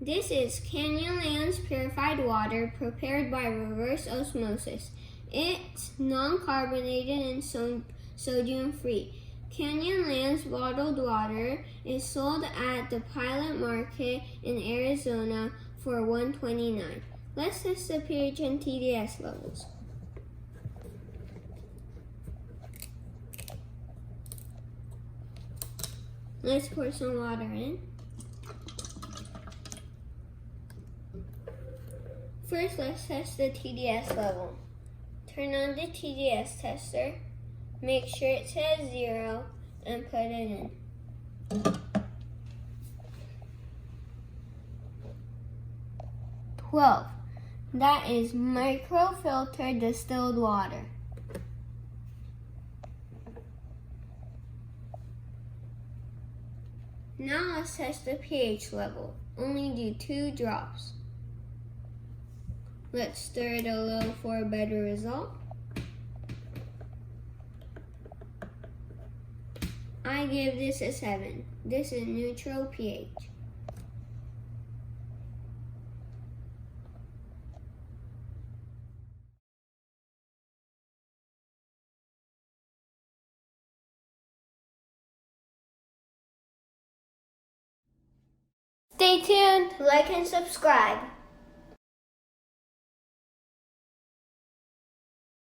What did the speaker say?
This is Canyonlands Purified water prepared by reverse osmosis. It's non-carbonated and sodium-free. Canyonlands bottled water is sold at the Pilot Market in Arizona for $1.29. Let's test the pH and TDS levels. Let's pour some water in. First, let's test the TDS level. Turn on the TDS tester, make sure it says 0, and put it in. "12. That is microfiltered distilled water. Now let's test the pH level. Only do 2 drops. Let's stir it a little for a better result. I give this a 7. This is neutral pH. Stay tuned, like and subscribe.